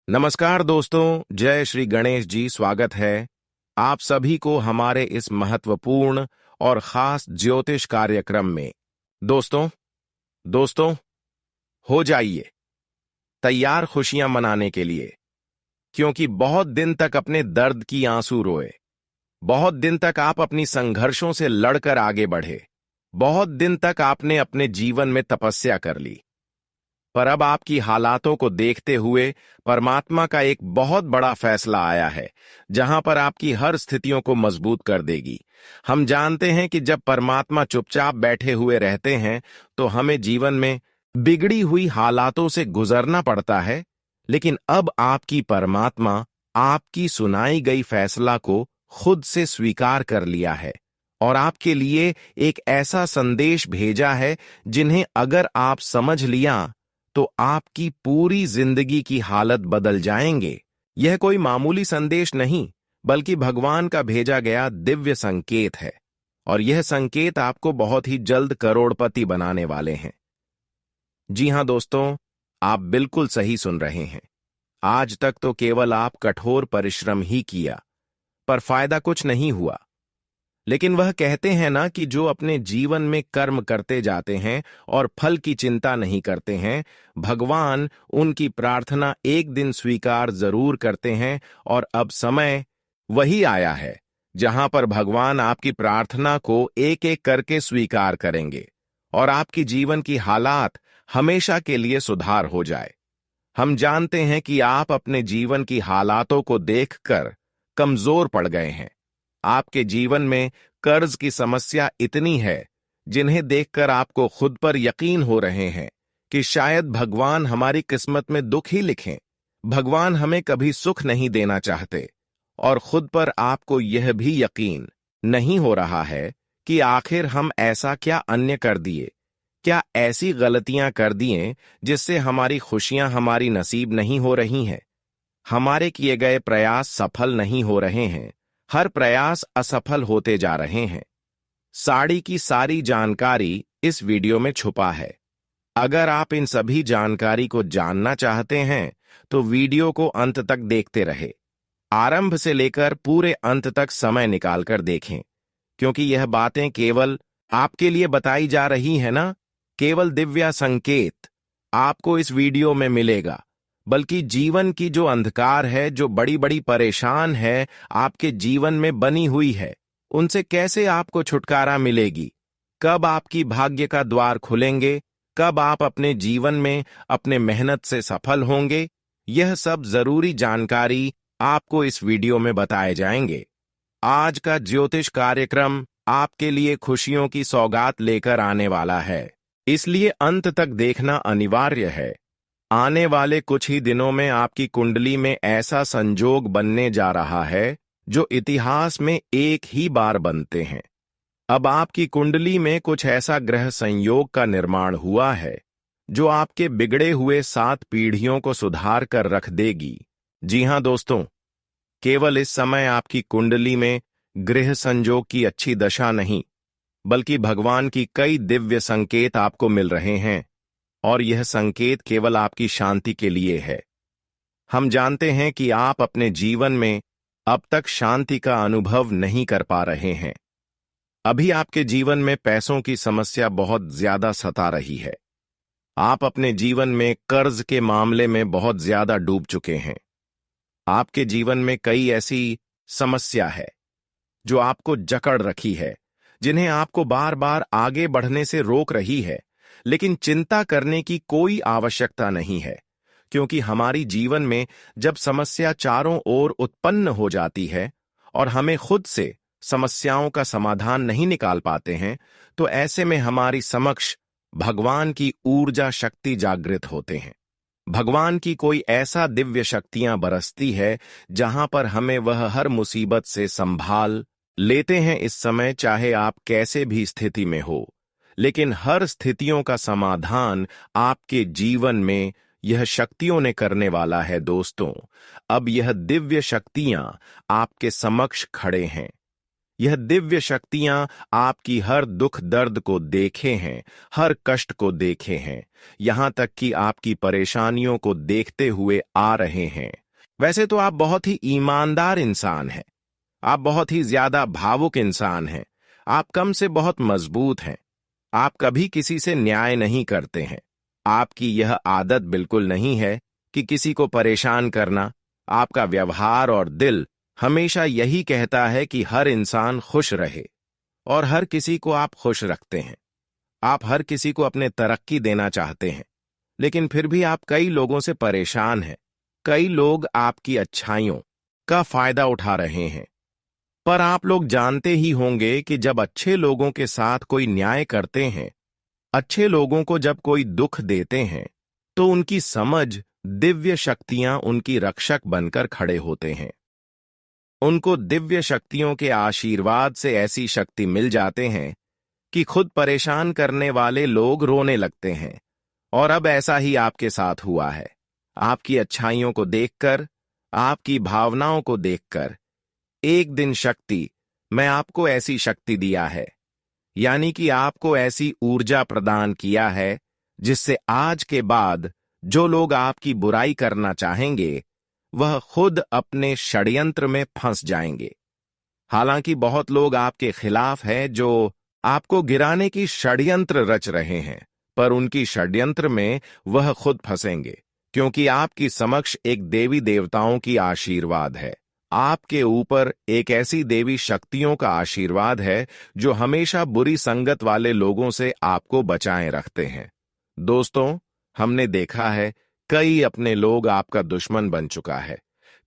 नमस्कार दोस्तों, जय श्री गणेश जी। स्वागत है आप सभी को हमारे इस महत्वपूर्ण और खास ज्योतिष कार्यक्रम में। दोस्तों दोस्तों हो जाइए तैयार खुशियां मनाने के लिए, क्योंकि बहुत दिन तक अपने दर्द की आंसू रोए, बहुत दिन तक आप अपनी संघर्षों से लड़कर आगे बढ़े, बहुत दिन तक आपने अपने जीवन में तपस्या कर ली। पर अब आपकी हालातों को देखते हुए परमात्मा का एक बहुत बड़ा फैसला आया है, जहां पर आपकी हर स्थितियों को मजबूत कर देगी। हम जानते हैं कि जब परमात्मा चुपचाप बैठे हुए रहते हैं तो हमें जीवन में बिगड़ी हुई हालातों से गुजरना पड़ता है, लेकिन अब आपकी परमात्मा आपकी सुनाई गई फैसला को खुद से स्वीकार कर लिया है और आपके लिए एक ऐसा संदेश भेजा है जिन्हें अगर आप समझ लिया तो आपकी पूरी जिंदगी की हालत बदल जाएंगे। यह कोई मामूली संदेश नहीं, बल्कि भगवान का भेजा गया दिव्य संकेत है, और यह संकेत आपको बहुत ही जल्द करोड़पति बनाने वाले हैं। जी हां दोस्तों, आप बिल्कुल सही सुन रहे हैं। आज तक तो केवल आप कठोर परिश्रम ही किया, पर फायदा कुछ नहीं हुआ। लेकिन वह कहते हैं ना कि जो अपने जीवन में कर्म करते जाते हैं और फल की चिंता नहीं करते हैं, भगवान उनकी प्रार्थना एक दिन स्वीकार जरूर करते हैं। और अब समय वही आया है जहां पर भगवान आपकी प्रार्थना को एक एक करके स्वीकार करेंगे और आपकी जीवन की हालात हमेशा के लिए सुधार हो जाए। हम जानते हैं कि आप अपने जीवन की हालातों को देखकर कमजोर पड़ गए हैं। आपके जीवन में कर्ज की समस्या इतनी है जिन्हें देखकर आपको खुद पर यकीन हो रहे हैं कि शायद भगवान हमारी किस्मत में दुख ही लिखें। भगवान हमें कभी सुख नहीं देना चाहते, और खुद पर आपको यह भी यकीन नहीं हो रहा है कि आखिर हम ऐसा क्या अन्य कर दिए, क्या ऐसी गलतियां कर दिए जिससे हमारी खुशियां हमारी नसीब नहीं हो रही हैं। हमारे किए गए प्रयास सफल नहीं हो रहे हैं, हर प्रयास असफल होते जा रहे हैं। साड़ी की सारी जानकारी इस वीडियो में छुपा है। अगर आप इन सभी जानकारी को जानना चाहते हैं तो वीडियो को अंत तक देखते रहे, आरंभ से लेकर पूरे अंत तक समय निकालकर देखें, क्योंकि यह बातें केवल आपके लिए बताई जा रही है ना, केवल दिव्य संकेत आपको इस वीडियो में मिलेगा, बल्कि जीवन की जो अंधकार है, जो बड़ी बड़ी परेशान है आपके जीवन में बनी हुई है, उनसे कैसे आपको छुटकारा मिलेगी, कब आपकी भाग्य का द्वार खुलेंगे, कब आप अपने जीवन में अपने मेहनत से सफल होंगे, यह सब जरूरी जानकारी आपको इस वीडियो में बताए जाएंगे। आज का ज्योतिष कार्यक्रम आपके लिए खुशियों की सौगात लेकर आने वाला है, इसलिए अंत तक देखना अनिवार्य है। आने वाले कुछ ही दिनों में आपकी कुंडली में ऐसा संजोग बनने जा रहा है जो इतिहास में एक ही बार बनते हैं। अब आपकी कुंडली में कुछ ऐसा ग्रह संयोग का निर्माण हुआ है जो आपके बिगड़े हुए 7 पीढ़ियों को सुधार कर रख देगी। जी हां दोस्तों, केवल इस समय आपकी कुंडली में ग्रह संयोग की अच्छी दशा नहीं, बल्कि भगवान की कई दिव्य संकेत आपको मिल रहे हैं, और यह संकेत केवल आपकी शांति के लिए है। हम जानते हैं कि आप अपने जीवन में अब तक शांति का अनुभव नहीं कर पा रहे हैं। अभी आपके जीवन में पैसों की समस्या बहुत ज्यादा सता रही है। आप अपने जीवन में कर्ज के मामले में बहुत ज्यादा डूब चुके हैं। आपके जीवन में कई ऐसी समस्या है जो आपको जकड़ रखी है, जिन्हें आपको बार बार आगे बढ़ने से रोक रही है। लेकिन चिंता करने की कोई आवश्यकता नहीं है, क्योंकि हमारी जीवन में जब समस्या चारों ओर उत्पन्न हो जाती है और हमें खुद से समस्याओं का समाधान नहीं निकाल पाते हैं, तो ऐसे में हमारी समक्ष भगवान की ऊर्जा शक्ति जागृत होते हैं। भगवान की कोई ऐसा दिव्य शक्तियां बरसती है जहां पर हमें वह हर मुसीबत से संभाल लेते हैं। इस समय चाहे आप कैसे भी स्थिति में हो, लेकिन हर स्थितियों का समाधान आपके जीवन में यह शक्तियों ने करने वाला है। दोस्तों, अब यह दिव्य शक्तियां आपके समक्ष खड़े हैं। यह दिव्य शक्तियां आपकी हर दुख दर्द को देखे हैं, हर कष्ट को देखे हैं, यहां तक कि आपकी परेशानियों को देखते हुए आ रहे हैं। वैसे तो आप बहुत ही ईमानदार इंसान हैं, आप बहुत ही ज्यादा भावुक इंसान हैं, आप कम से बहुत मजबूत हैं, आप कभी किसी से न्याय नहीं करते हैं, आपकी यह आदत बिल्कुल नहीं है कि किसी को परेशान करना। आपका व्यवहार और दिल हमेशा यही कहता है कि हर इंसान खुश रहे और हर किसी को आप खुश रखते हैं। आप हर किसी को अपने तरक्की देना चाहते हैं, लेकिन फिर भी आप कई लोगों से परेशान हैं। कई लोग आपकी अच्छाइयों का फायदा उठा रहे हैं, पर आप लोग जानते ही होंगे कि जब अच्छे लोगों के साथ कोई न्याय करते हैं, अच्छे लोगों को जब कोई दुख देते हैं, तो उनकी समझ दिव्य शक्तियां उनकी रक्षक बनकर खड़े होते हैं। उनको दिव्य शक्तियों के आशीर्वाद से ऐसी शक्ति मिल जाते हैं कि खुद परेशान करने वाले लोग रोने लगते हैं। और अब ऐसा ही आपके साथ हुआ है। आपकी अच्छाइयों को देखकर, आपकी भावनाओं को देखकर एक दिन शक्ति, मैं आपको ऐसी शक्ति दिया है, यानी कि आपको ऐसी ऊर्जा प्रदान किया है जिससे आज के बाद जो लोग आपकी बुराई करना चाहेंगे वह खुद अपने षड्यंत्र में फंस जाएंगे। हालांकि बहुत लोग आपके खिलाफ हैं जो आपको गिराने की षड्यंत्र रच रहे हैं, पर उनकी षड्यंत्र में वह खुद फंसेंगे, क्योंकि आपकी समक्ष एक देवी देवताओं की आशीर्वाद है। आपके ऊपर एक ऐसी देवी शक्तियों का आशीर्वाद है जो हमेशा बुरी संगत वाले लोगों से आपको बचाए रखते हैं। दोस्तों, हमने देखा है कई अपने लोग आपका दुश्मन बन चुका है।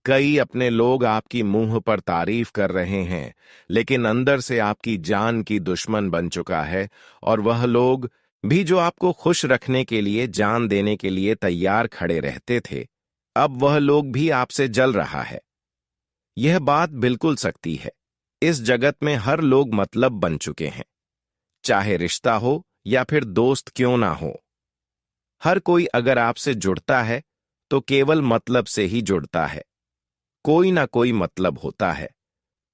कई अपने लोग आपकी मुंह पर तारीफ कर रहे हैं, लेकिन अंदर से आपकी जान की दुश्मन बन चुका है। और वह लोग भी जो आपको खुश रखने के लिए जान देने के लिए तैयार खड़े रहते थे, अब वह लोग भी आपसे जल रहा है। यह बात बिल्कुल सच्ची है। इस जगत में हर लोग मतलब बन चुके हैं, चाहे रिश्ता हो या फिर दोस्त क्यों ना हो। हर कोई अगर आपसे जुड़ता है तो केवल मतलब से ही जुड़ता है। कोई ना कोई मतलब होता है,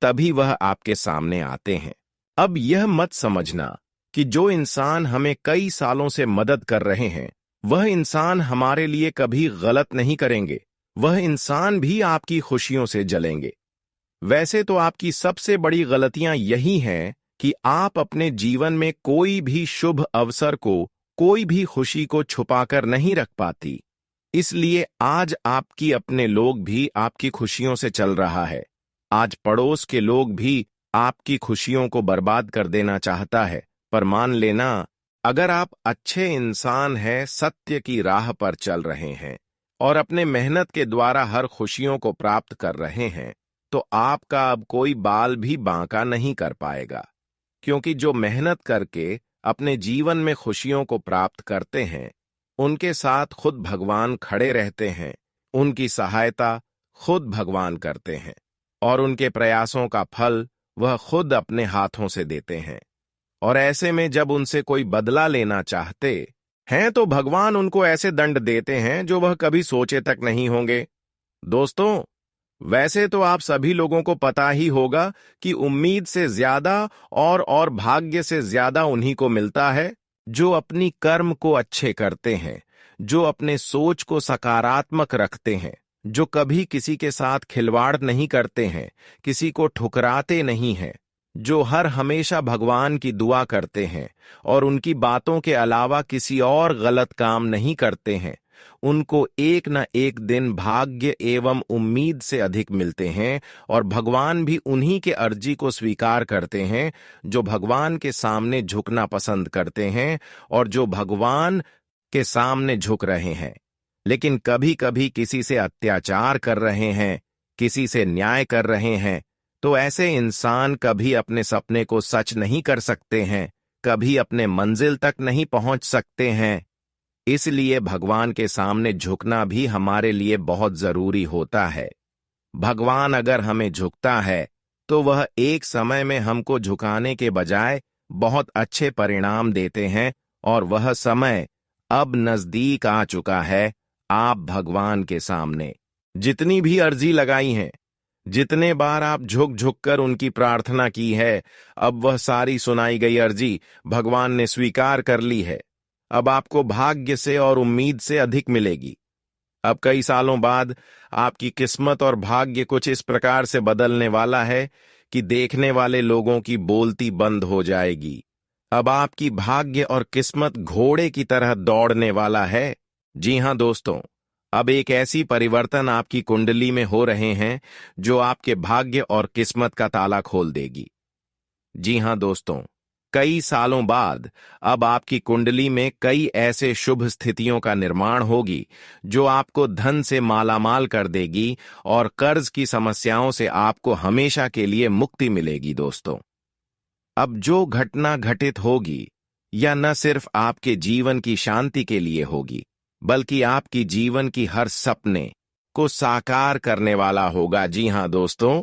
तभी वह आपके सामने आते हैं। अब यह मत समझना कि जो इंसान हमें कई सालों से मदद कर रहे हैं वह इंसान हमारे लिए कभी गलत नहीं करेंगे। वह इंसान भी आपकी खुशियों से जलेंगे। वैसे तो आपकी सबसे बड़ी गलतियां यही हैं कि आप अपने जीवन में कोई भी शुभ अवसर को, कोई भी खुशी को छुपाकर नहीं रख पाती। इसलिए आज आपकी अपने लोग भी आपकी खुशियों से चल रहा है। आज पड़ोस के लोग भी आपकी खुशियों को बर्बाद कर देना चाहता है। पर मान लेना, अगर आप अच्छे इंसान हैं, सत्य की राह पर चल रहे हैं और अपने मेहनत के द्वारा हर खुशियों को प्राप्त कर रहे हैं, तो आपका अब कोई बाल भी बांका नहीं कर पाएगा। क्योंकि जो मेहनत करके अपने जीवन में खुशियों को प्राप्त करते हैं, उनके साथ खुद भगवान खड़े रहते हैं। उनकी सहायता खुद भगवान करते हैं और उनके प्रयासों का फल वह खुद अपने हाथों से देते हैं। और ऐसे में जब उनसे कोई बदला लेना चाहते हैं तो भगवान उनको ऐसे दंड देते हैं जो वह कभी सोचे तक नहीं होंगे। दोस्तों, वैसे तो आप सभी लोगों को पता ही होगा कि उम्मीद से ज्यादा और भाग्य से ज्यादा उन्हीं को मिलता है जो अपनी कर्म को अच्छे करते हैं, जो अपने सोच को सकारात्मक रखते हैं, जो कभी किसी के साथ खिलवाड़ नहीं करते हैं, किसी को ठुकराते नहीं हैं, जो हर हमेशा भगवान की दुआ करते हैं और उनकी बातों के अलावा किसी और गलत काम नहीं करते हैं। उनको एक न एक दिन भाग्य एवं उम्मीद से अधिक मिलते हैं और भगवान भी उन्हीं के अर्जी को स्वीकार करते हैं जो भगवान के सामने झुकना पसंद करते हैं और जो भगवान के सामने झुक रहे हैं, लेकिन कभी कभी किसी से अत्याचार कर रहे हैं, किसी से न्याय कर रहे हैं। तो ऐसे इंसान कभी अपने सपने को सच नहीं कर सकते हैं, कभी अपने मंजिल तक नहीं पहुंच सकते हैं। इसलिए भगवान के सामने झुकना भी हमारे लिए बहुत जरूरी होता है। भगवान अगर हमें झुकता है तो वह एक समय में हमको झुकाने के बजाय बहुत अच्छे परिणाम देते हैं और वह समय अब नजदीक आ चुका है। आप भगवान के सामने जितनी भी अर्जी लगाई हैं, जितने बार आप झुक झुक कर उनकी प्रार्थना की है, अब वह सारी सुनाई गई अर्जी भगवान ने स्वीकार कर ली है। अब आपको भाग्य से और उम्मीद से अधिक मिलेगी। अब कई सालों बाद आपकी किस्मत और भाग्य कुछ इस प्रकार से बदलने वाला है कि देखने वाले लोगों की बोलती बंद हो जाएगी। अब आपकी भाग्य और किस्मत घोड़े की तरह दौड़ने वाला है। जी हां दोस्तों, अब एक ऐसी परिवर्तन आपकी कुंडली में हो रहे हैं जो आपके भाग्य और किस्मत का ताला खोल देगी। जी हां दोस्तों, कई सालों बाद अब आपकी कुंडली में कई ऐसे शुभ स्थितियों का निर्माण होगी जो आपको धन से मालामाल कर देगी और कर्ज की समस्याओं से आपको हमेशा के लिए मुक्ति मिलेगी। दोस्तों, अब जो घटना घटित होगी यह न सिर्फ आपके जीवन की शांति के लिए होगी, बल्कि आपकी जीवन की हर सपने को साकार करने वाला होगा। जी हां दोस्तों,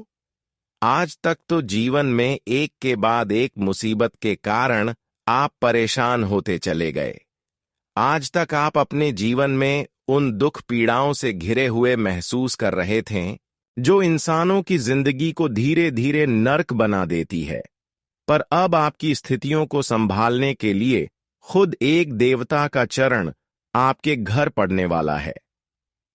आज तक तो जीवन में एक के बाद एक मुसीबत के कारण आप परेशान होते चले गए। आज तक आप अपने जीवन में उन दुख पीड़ाओं से घिरे हुए महसूस कर रहे थे जो इंसानों की जिंदगी को धीरे धीरे नर्क बना देती है। पर अब आपकी स्थितियों को संभालने के लिए खुद एक देवता का चरण आपके घर पड़ने वाला है।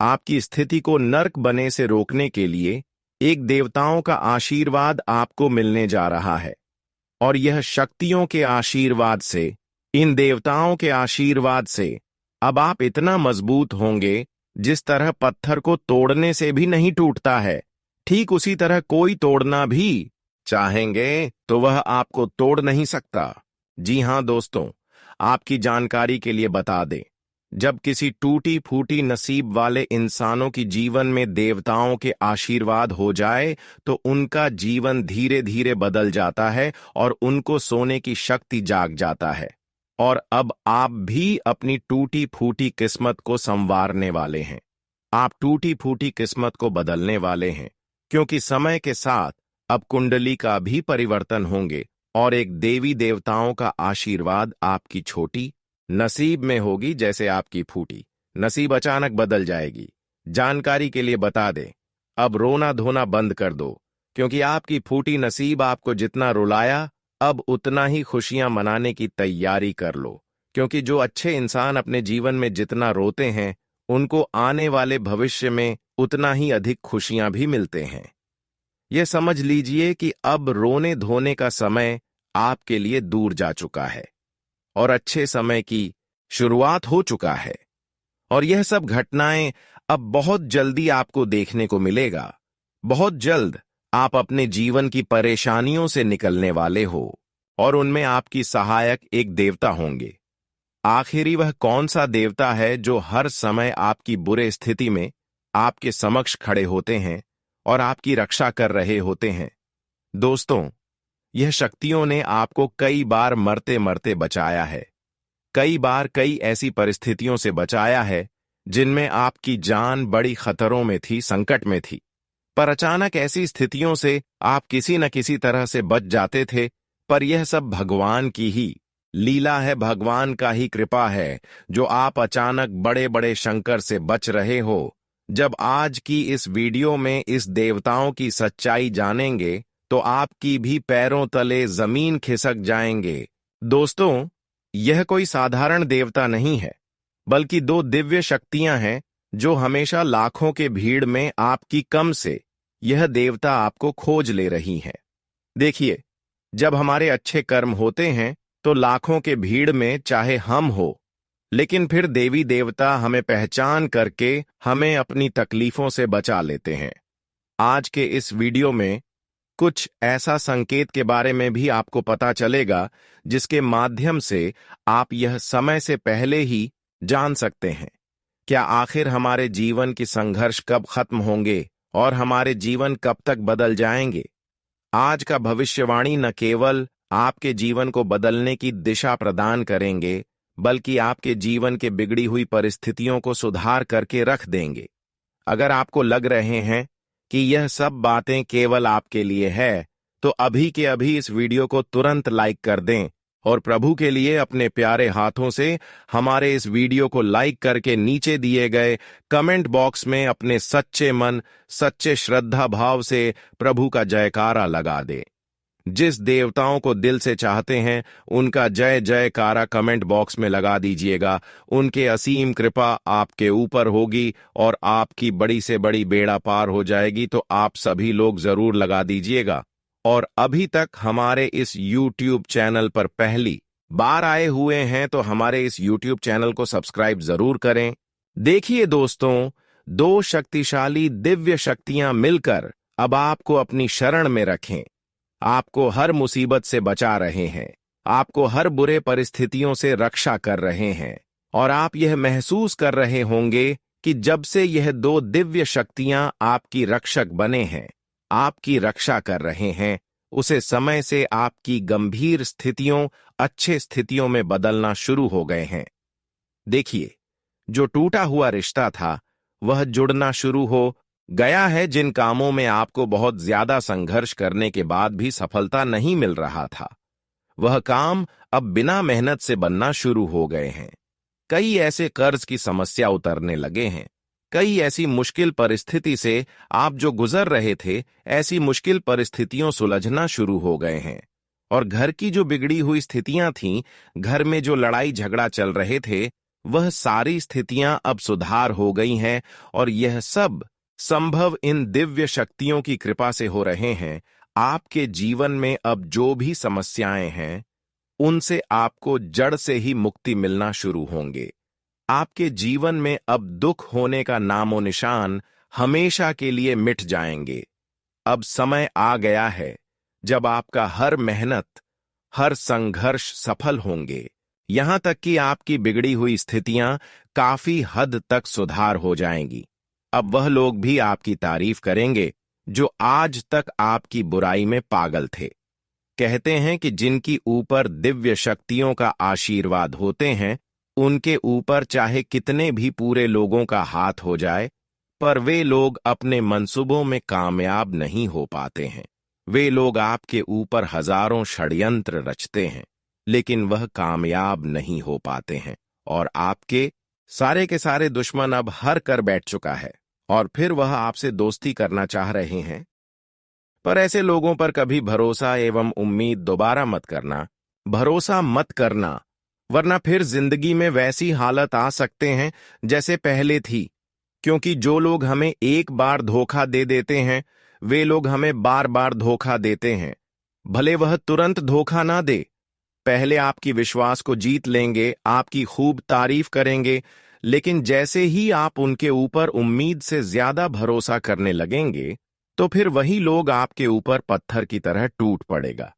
आपकी स्थिति को नर्क बने से रोकने के लिए एक देवताओं का आशीर्वाद आपको मिलने जा रहा है, और यह शक्तियों के आशीर्वाद से, इन देवताओं के आशीर्वाद से अब आप इतना मजबूत होंगे जिस तरह पत्थर को तोड़ने से भी नहीं टूटता है, ठीक उसी तरह कोई तोड़ना भी चाहेंगे तो वह आपको तोड़ नहीं सकता। जी हां दोस्तों, आपकी जानकारी के लिए बता दें, जब किसी टूटी फूटी नसीब वाले इंसानों की जीवन में देवताओं के आशीर्वाद हो जाए तो उनका जीवन धीरे धीरे बदल जाता है और उनको सोने की शक्ति जाग जाता है। और अब आप भी अपनी टूटी फूटी किस्मत को संवारने वाले हैं। आप टूटी फूटी किस्मत को बदलने वाले हैं, क्योंकि समय के साथ अब कुंडली का भी परिवर्तन होंगे और एक देवी देवताओं का आशीर्वाद आपकी छोटी नसीब में होगी। जैसे आपकी फूटी नसीब अचानक बदल जाएगी। जानकारी के लिए बता दें, अब रोना धोना बंद कर दो, क्योंकि आपकी फूटी नसीब आपको जितना रुलाया अब उतना ही खुशियां मनाने की तैयारी कर लो, क्योंकि जो अच्छे इंसान अपने जीवन में जितना रोते हैं उनको आने वाले भविष्य में उतना ही अधिक खुशियां भी मिलते हैं। यह समझ लीजिए कि अब रोने धोने का समय आपके लिए दूर जा चुका है और अच्छे समय की शुरुआत हो चुका है। और यह सब घटनाएं अब बहुत जल्दी आपको देखने को मिलेगा। बहुत जल्द आप अपने जीवन की परेशानियों से निकलने वाले हो और उनमें आपकी सहायक एक देवता होंगे। आखिरी वह कौन सा देवता है जो हर समय आपकी बुरे स्थिति में आपके समक्ष खड़े होते हैं और आपकी रक्षा कर रहे होते हैं? दोस्तों, यह शक्तियों ने आपको कई बार मरते मरते बचाया है। कई बार कई ऐसी परिस्थितियों से बचाया है जिनमें आपकी जान बड़ी खतरों में थी, संकट में थी। पर अचानक ऐसी स्थितियों से आप किसी न किसी तरह से बच जाते थे। पर यह सब भगवान की ही लीला है, भगवान का ही कृपा है जो आप अचानक बड़े बड़े संकट से बच रहे हो। जब आज की इस वीडियो में इस देवताओं की सच्चाई जानेंगे तो आपकी भी पैरों तले जमीन खिसक जाएंगे। दोस्तों, यह कोई साधारण देवता नहीं है, बल्कि दो दिव्य शक्तियां हैं जो हमेशा लाखों के भीड़ में आपकी कम से यह देवता आपको खोज ले रही हैं। देखिए, जब हमारे अच्छे कर्म होते हैं तो लाखों के भीड़ में चाहे हम हो, लेकिन फिर देवी देवता हमें पहचान करके हमें अपनी तकलीफों से बचा लेते हैं। आज के इस वीडियो में कुछ ऐसा संकेत के बारे में भी आपको पता चलेगा जिसके माध्यम से आप यह समय से पहले ही जान सकते हैं क्या आखिर हमारे जीवन की संघर्ष कब खत्म होंगे और हमारे जीवन कब तक बदल जाएंगे। आज का भविष्यवाणी न केवल आपके जीवन को बदलने की दिशा प्रदान करेंगे, बल्कि आपके जीवन के बिगड़ी हुई परिस्थितियों को सुधार करके रख देंगे। अगर आपको लग रहे हैं कि यह सब बातें केवल आपके लिए है, तो अभी के अभी इस वीडियो को तुरंत लाइक कर दें और प्रभु के लिए अपने प्यारे हाथों से हमारे इस वीडियो को लाइक करके नीचे दिए गए कमेंट बॉक्स में अपने सच्चे मन, सच्चे श्रद्धा भाव से प्रभु का जयकारा लगा दे। जिस देवताओं को दिल से चाहते हैं उनका जय जयकारा कमेंट बॉक्स में लगा दीजिएगा। उनके असीम कृपा आपके ऊपर होगी और आपकी बड़ी से बड़ी बेड़ा पार हो जाएगी, तो आप सभी लोग जरूर लगा दीजिएगा। और अभी तक हमारे इस YouTube चैनल पर पहली बार आए हुए हैं तो हमारे इस YouTube चैनल को सब्सक्राइब जरूर करें। देखिए दोस्तों, दो शक्तिशाली दिव्य शक्तियां मिलकर अब आपको अपनी शरण में रखें। आपको हर मुसीबत से बचा रहे हैं, आपको हर बुरे परिस्थितियों से रक्षा कर रहे हैं, और आप यह महसूस कर रहे होंगे कि जब से यह दो दिव्य शक्तियां आपकी रक्षक बने हैं, आपकी रक्षा कर रहे हैं, उसे समय से आपकी गंभीर स्थितियों अच्छे स्थितियों में बदलना शुरू हो गए हैं। देखिए, जो टूटा हुआ रिश्ता था वह जुड़ना शुरू हो गया है। जिन कामों में आपको बहुत ज्यादा संघर्ष करने के बाद भी सफलता नहीं मिल रहा था, वह काम अब बिना मेहनत से बनना शुरू हो गए हैं। कई ऐसे कर्ज की समस्या उतरने लगे हैं। कई ऐसी मुश्किल परिस्थिति से आप जो गुजर रहे थे, ऐसी मुश्किल परिस्थितियों सुलझना शुरू हो गए हैं। और घर की जो बिगड़ी हुई स्थितियां थीं, घर में जो लड़ाई झगड़ा चल रहे थे, वह सारी स्थितियां अब सुधार हो गई हैं। और यह सब संभव इन दिव्य शक्तियों की कृपा से हो रहे हैं। आपके जीवन में अब जो भी समस्याएं हैं, उनसे आपको जड़ से ही मुक्ति मिलना शुरू होंगे। आपके जीवन में अब दुख होने का नामो निशान हमेशा के लिए मिट जाएंगे। अब समय आ गया है जब आपका हर मेहनत, हर संघर्ष सफल होंगे। यहां तक कि आपकी बिगड़ी हुई स्थितियां काफी हद तक सुधार हो जाएंगी। अब वह लोग भी आपकी तारीफ करेंगे जो आज तक आपकी बुराई में पागल थे। कहते हैं कि जिनकी ऊपर दिव्य शक्तियों का आशीर्वाद होते हैं, उनके ऊपर चाहे कितने भी पूरे लोगों का हाथ हो जाए, पर वे लोग अपने मंसूबों में कामयाब नहीं हो पाते हैं। वे लोग आपके ऊपर हजारों षड्यंत्र रचते हैं, लेकिन वह कामयाब नहीं हो पाते हैं। और आपके सारे के सारे दुश्मन अब हर कर बैठ चुका है और फिर वह आपसे दोस्ती करना चाह रहे हैं। पर ऐसे लोगों पर कभी भरोसा एवं उम्मीद दोबारा मत करना। भरोसा मत करना, वरना फिर जिंदगी में वैसी हालत आ सकते हैं जैसे पहले थी। क्योंकि जो लोग हमें एक बार धोखा दे देते हैं, वे लोग हमें बार बार धोखा देते हैं। भले वह तुरंत धोखा ना दे, पहले आपकी विश्वास को जीत लेंगे, आपकी खूब तारीफ करेंगे, लेकिन जैसे ही आप उनके ऊपर उम्मीद से ज्यादा भरोसा करने लगेंगे, तो फिर वही लोग आपके ऊपर पत्थर की तरह टूट पड़ेगा।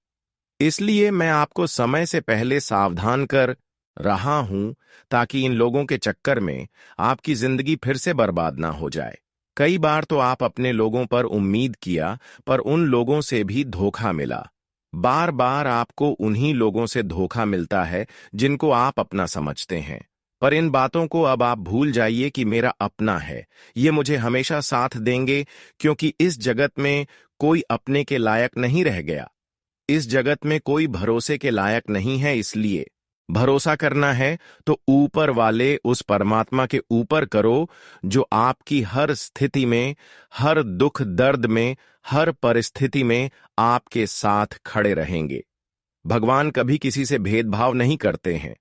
इसलिए मैं आपको समय से पहले सावधान कर रहा हूं, ताकि इन लोगों के चक्कर में आपकी जिंदगी फिर से बर्बाद ना हो जाए। कई बार तो आप अपने लोगों पर उम्मीद किया, पर उन लोगों से भी धोखा मिला। बार बार आपको उन्हीं लोगों से धोखा मिलता है जिनको आप अपना समझते हैं। पर इन बातों को अब आप भूल जाइए कि मेरा अपना है, ये मुझे हमेशा साथ देंगे, क्योंकि इस जगत में कोई अपने के लायक नहीं रह गया। इस जगत में कोई भरोसे के लायक नहीं है। इसलिए भरोसा करना है तो ऊपर वाले उस परमात्मा के ऊपर करो, जो आपकी हर स्थिति में, हर दुख दर्द में, हर परिस्थिति में आपके साथ खड़े रहेंगे। भगवान कभी किसी से भेदभाव नहीं करते हैं।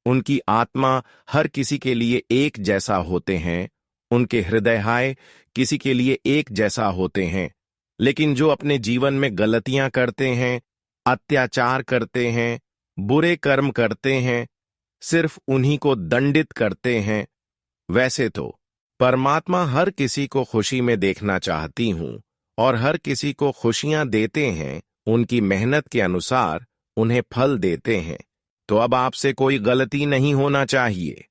उनकी आत्मा हर किसी के लिए एक जैसा होते हैं। उनके हृदय किसी के लिए एक जैसा होते हैं। लेकिन जो अपने जीवन में गलतियां करते हैं, अत्याचार करते हैं, बुरे कर्म करते हैं, सिर्फ उन्हीं को दंडित करते हैं। वैसे तो परमात्मा हर किसी को खुशी में देखना चाहती हूं और हर किसी को खुशियां देते हैं, उनकी मेहनत के अनुसार उन्हें फल देते हैं। तो अब आपसे कोई गलती नहीं होना चाहिए।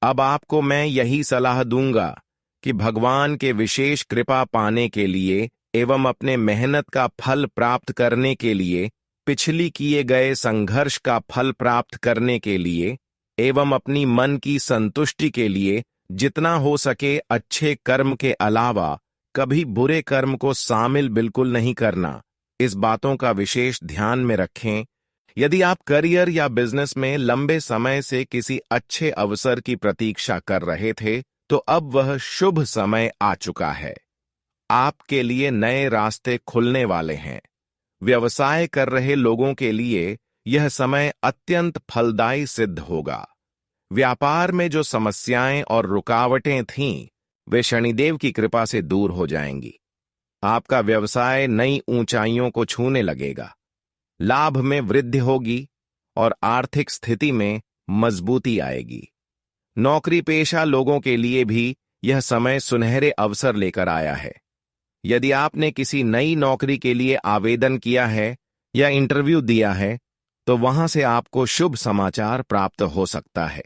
अब आपको मैं यही सलाह दूंगा कि भगवान के विशेष कृपा पाने के लिए एवं अपने मेहनत का फल प्राप्त करने के लिए, पिछली किए गए संघर्ष का फल प्राप्त करने के लिए एवं अपनी मन की संतुष्टि के लिए जितना हो सके अच्छे कर्म के अलावा कभी बुरे कर्म को शामिल बिल्कुल नहीं करना। इस बातों का विशेष ध्यान में रखें। यदि आप करियर या बिजनेस में लंबे समय से किसी अच्छे अवसर की प्रतीक्षा कर रहे थे, तो अब वह शुभ समय आ चुका है। आपके लिए नए रास्ते खुलने वाले हैं। व्यवसाय कर रहे लोगों के लिए यह समय अत्यंत फलदायी सिद्ध होगा। व्यापार में जो समस्याएं और रुकावटें थीं, वे शनिदेव की कृपा से दूर हो जाएंगी। आपका व्यवसाय नई ऊंचाइयों को छूने लगेगा। लाभ में वृद्धि होगी और आर्थिक स्थिति में मजबूती आएगी। नौकरी पेशा लोगों के लिए भी यह समय सुनहरे अवसर लेकर आया है। यदि आपने किसी नई नौकरी के लिए आवेदन किया है या इंटरव्यू दिया है, तो वहां से आपको शुभ समाचार प्राप्त हो सकता है।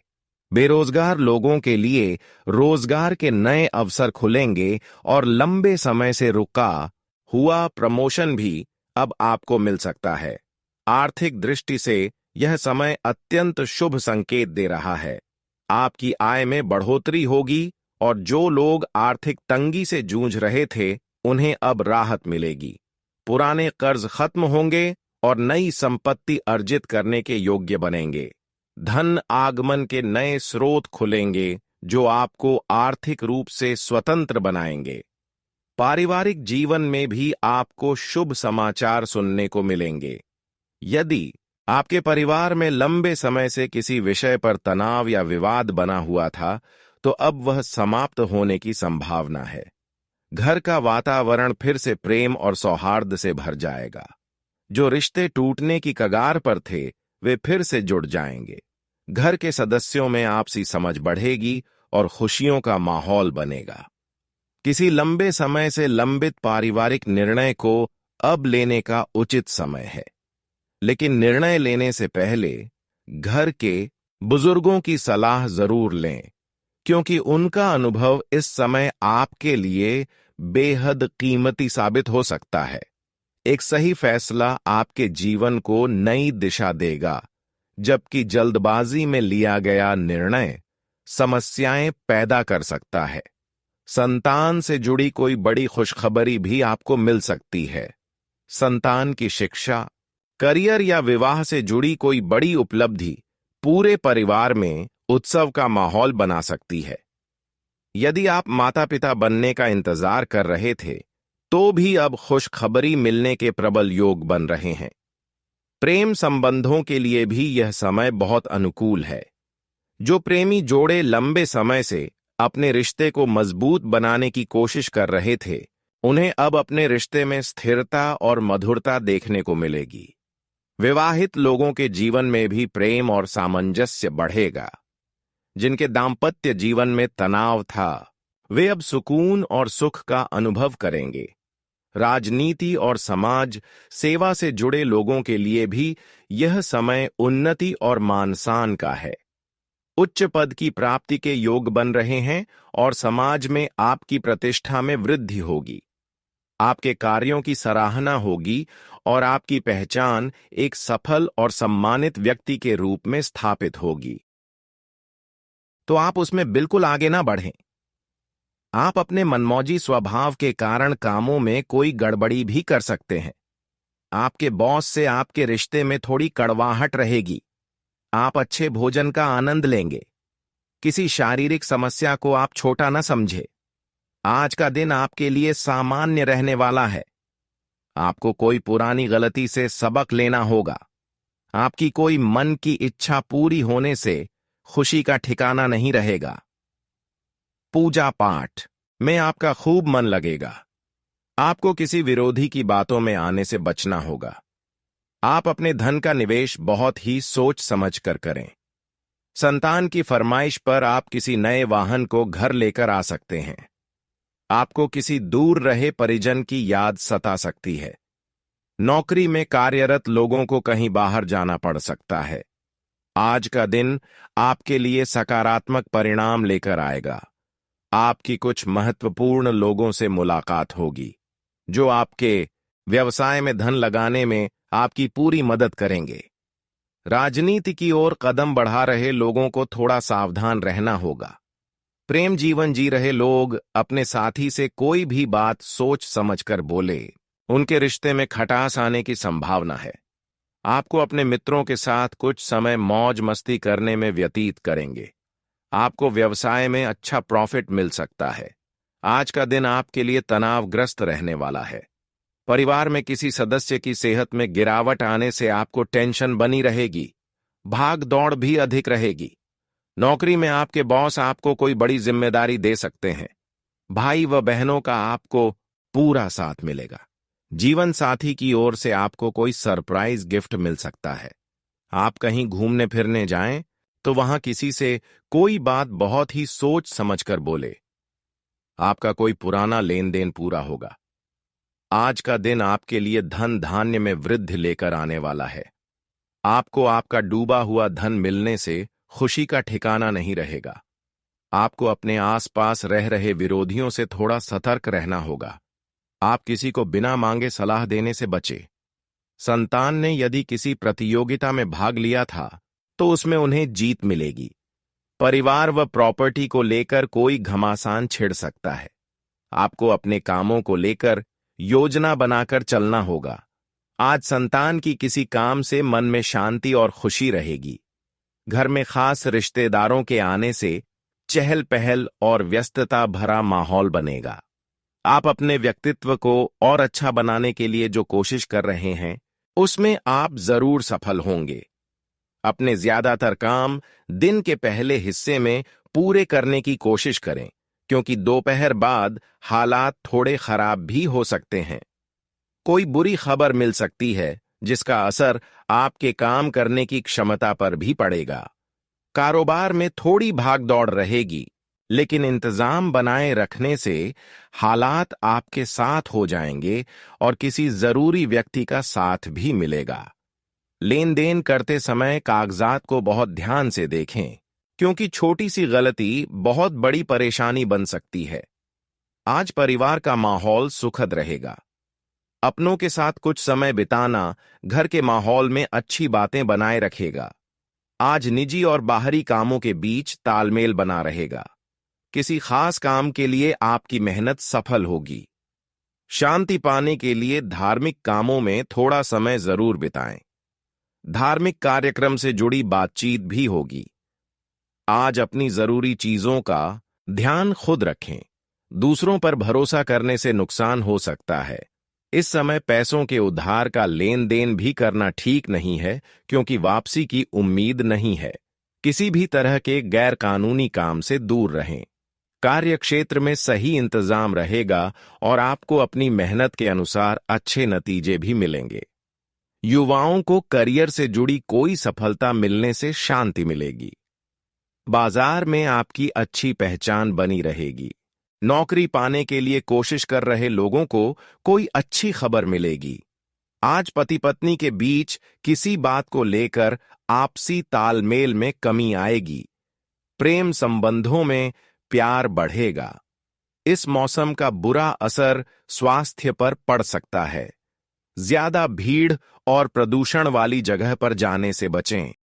बेरोजगार लोगों के लिए रोजगार के नए अवसर खुलेंगे और लंबे समय से रुका हुआ प्रमोशन भी अब आपको मिल सकता है। आर्थिक दृष्टि से यह समय अत्यंत शुभ संकेत दे रहा है। आपकी आय में बढ़ोतरी होगी और जो लोग आर्थिक तंगी से जूझ रहे थे, उन्हें अब राहत मिलेगी। पुराने कर्ज खत्म होंगे और नई संपत्ति अर्जित करने के योग्य बनेंगे। धन आगमन के नए स्रोत खुलेंगे जो आपको आर्थिक रूप से स्वतंत्र बनाएंगे। पारिवारिक जीवन में भी आपको शुभ समाचार सुनने को मिलेंगे। यदि आपके परिवार में लंबे समय से किसी विषय पर तनाव या विवाद बना हुआ था, तो अब वह समाप्त होने की संभावना है। घर का वातावरण फिर से प्रेम और सौहार्द से भर जाएगा। जो रिश्ते टूटने की कगार पर थे, वे फिर से जुड़ जाएंगे। घर के सदस्यों में आपसी समझ बढ़ेगी और खुशियों का माहौल बनेगा। किसी लंबे समय से लंबित पारिवारिक निर्णय को अब लेने का उचित समय है, लेकिन निर्णय लेने से पहले घर के बुजुर्गों की सलाह जरूर लें, क्योंकि उनका अनुभव इस समय आपके लिए बेहद कीमती साबित हो सकता है। एक सही फैसला आपके जीवन को नई दिशा देगा, जबकि जल्दबाजी में लिया गया निर्णय समस्याएं पैदा कर सकता है। संतान से जुड़ी कोई बड़ी खुशखबरी भी आपको मिल सकती है। संतान की शिक्षा, करियर या विवाह से जुड़ी कोई बड़ी उपलब्धि पूरे परिवार में उत्सव का माहौल बना सकती है। यदि आप माता पिता बनने का इंतजार कर रहे थे, तो भी अब खुशखबरी मिलने के प्रबल योग बन रहे हैं। प्रेम संबंधों के लिए भी यह समय बहुत अनुकूल है। जो प्रेमी जोड़े लंबे समय से अपने रिश्ते को मजबूत बनाने की कोशिश कर रहे थे, उन्हें अब अपने रिश्ते में स्थिरता और मधुरता देखने को मिलेगी। विवाहित लोगों के जीवन में भी प्रेम और सामंजस्य बढ़ेगा। जिनके दाम्पत्य जीवन में तनाव था, वे अब सुकून और सुख का अनुभव करेंगे। राजनीति और समाज सेवा से जुड़े लोगों के लिए भी यह समय उन्नति और मान-सम्मान का है। उच्च पद की प्राप्ति के योग बन रहे हैं और समाज में आपकी प्रतिष्ठा में वृद्धि होगी। आपके कार्यों की सराहना होगी और आपकी पहचान एक सफल और सम्मानित व्यक्ति के रूप में स्थापित होगी। तो आप उसमें बिल्कुल आगे ना बढ़ें। आप अपने मनमौजी स्वभाव के कारण कामों में कोई गड़बड़ी भी कर सकते हैं। आपके बॉस से आपके रिश्ते में थोड़ी कड़वाहट रहेगी। आप अच्छे भोजन का आनंद लेंगे। किसी शारीरिक समस्या को आप छोटा न समझे। आज का दिन आपके लिए सामान्य रहने वाला है। आपको कोई पुरानी गलती से सबक लेना होगा। आपकी कोई मन की इच्छा पूरी होने से खुशी का ठिकाना नहीं रहेगा। पूजा पाठ में आपका खूब मन लगेगा। आपको किसी विरोधी की बातों में आने से बचना होगा। आप अपने धन का निवेश बहुत ही सोच समझ कर करें। संतान की फरमाइश पर आप किसी नए वाहन को घर लेकर आ सकते हैं। आपको किसी दूर रहे परिजन की याद सता सकती है। नौकरी में कार्यरत लोगों को कहीं बाहर जाना पड़ सकता है। आज का दिन आपके लिए सकारात्मक परिणाम लेकर आएगा। आपकी कुछ महत्वपूर्ण लोगों से मुलाकात होगी, जो आपके व्यवसाय में धन लगाने में आपकी पूरी मदद करेंगे। राजनीति की ओर कदम बढ़ा रहे लोगों को थोड़ा सावधान रहना होगा। प्रेम जीवन जी रहे लोग अपने साथी से कोई भी बात सोच समझकर बोले, उनके रिश्ते में खटास आने की संभावना है। आपको अपने मित्रों के साथ कुछ समय मौज मस्ती करने में व्यतीत करेंगे। आपको व्यवसाय में अच्छा प्रॉफिट मिल सकता है। आज का दिन आपके लिए तनावग्रस्त रहने वाला है। परिवार में किसी सदस्य की सेहत में गिरावट आने से आपको टेंशन बनी रहेगी। भाग दौड़ भी अधिक रहेगी। नौकरी में आपके बॉस आपको कोई बड़ी जिम्मेदारी दे सकते हैं। भाई व बहनों का आपको पूरा साथ मिलेगा। जीवन साथी की ओर से आपको कोई सरप्राइज गिफ्ट मिल सकता है। आप कहीं घूमने फिरने जाएं तो वहां किसी से कोई बात बहुत ही सोच समझकर बोले। आपका कोई पुराना लेन देन पूरा होगा। आज का दिन आपके लिए धन धान्य में वृद्धि लेकर आने वाला है। आपको आपका डूबा हुआ धन मिलने से खुशी का ठिकाना नहीं रहेगा। आपको अपने आसपास रह रहे विरोधियों से थोड़ा सतर्क रहना होगा। आप किसी को बिना मांगे सलाह देने से बचे। संतान ने यदि किसी प्रतियोगिता में भाग लिया था तो उसमें उन्हें जीत मिलेगी। परिवार व प्रॉपर्टी को लेकर कोई घमासान छिड़ सकता है। आपको अपने कामों को लेकर योजना बनाकर चलना होगा। आज संतान की किसी काम से मन में शांति और खुशी रहेगी। घर में खास रिश्तेदारों के आने से चहल पहल और व्यस्तता भरा माहौल बनेगा। आप अपने व्यक्तित्व को और अच्छा बनाने के लिए जो कोशिश कर रहे हैं उसमें आप जरूर सफल होंगे। अपने ज्यादातर काम दिन के पहले हिस्से में पूरे करने की कोशिश करें, क्योंकि दोपहर बाद हालात थोड़े खराब भी हो सकते हैं। कोई बुरी खबर मिल सकती है जिसका असर आपके काम करने की क्षमता पर भी पड़ेगा। कारोबार में थोड़ी भागदौड़ रहेगी, लेकिन इंतजाम बनाए रखने से हालात आपके साथ हो जाएंगे और किसी जरूरी व्यक्ति का साथ भी मिलेगा। लेन देन करते समय कागजात को बहुत ध्यान से देखें, क्योंकि छोटी सी गलती बहुत बड़ी परेशानी बन सकती है। आज परिवार का माहौल सुखद रहेगा। अपनों के साथ कुछ समय बिताना घर के माहौल में अच्छी बातें बनाए रखेगा। आज निजी और बाहरी कामों के बीच तालमेल बना रहेगा। किसी खास काम के लिए आपकी मेहनत सफल होगी। शांति पाने के लिए धार्मिक कामों में थोड़ा समय जरूर बिताएं। धार्मिक कार्यक्रम से जुड़ी बातचीत भी होगी। आज अपनी जरूरी चीजों का ध्यान खुद रखें। दूसरों पर भरोसा करने से नुकसान हो सकता है। इस समय पैसों के उधार का लेन देन भी करना ठीक नहीं है, क्योंकि वापसी की उम्मीद नहीं है। किसी भी तरह के गैर कानूनी काम से दूर रहें। कार्य क्षेत्र में सही इंतजाम रहेगा और आपको अपनी मेहनत के अनुसार अच्छे नतीजे भी मिलेंगे। युवाओं को करियर से जुड़ी कोई सफलता मिलने से शांति मिलेगी। बाजार में आपकी अच्छी पहचान बनी रहेगी। नौकरी पाने के लिए कोशिश कर रहे लोगों को कोई अच्छी खबर मिलेगी। आज पति पत्नी के बीच किसी बात को लेकर आपसी तालमेल में कमी आएगी। प्रेम संबंधों में प्यार बढ़ेगा। इस मौसम का बुरा असर स्वास्थ्य पर पड़ सकता है। ज्यादा भीड़ और प्रदूषण वाली जगह पर जाने से बचें।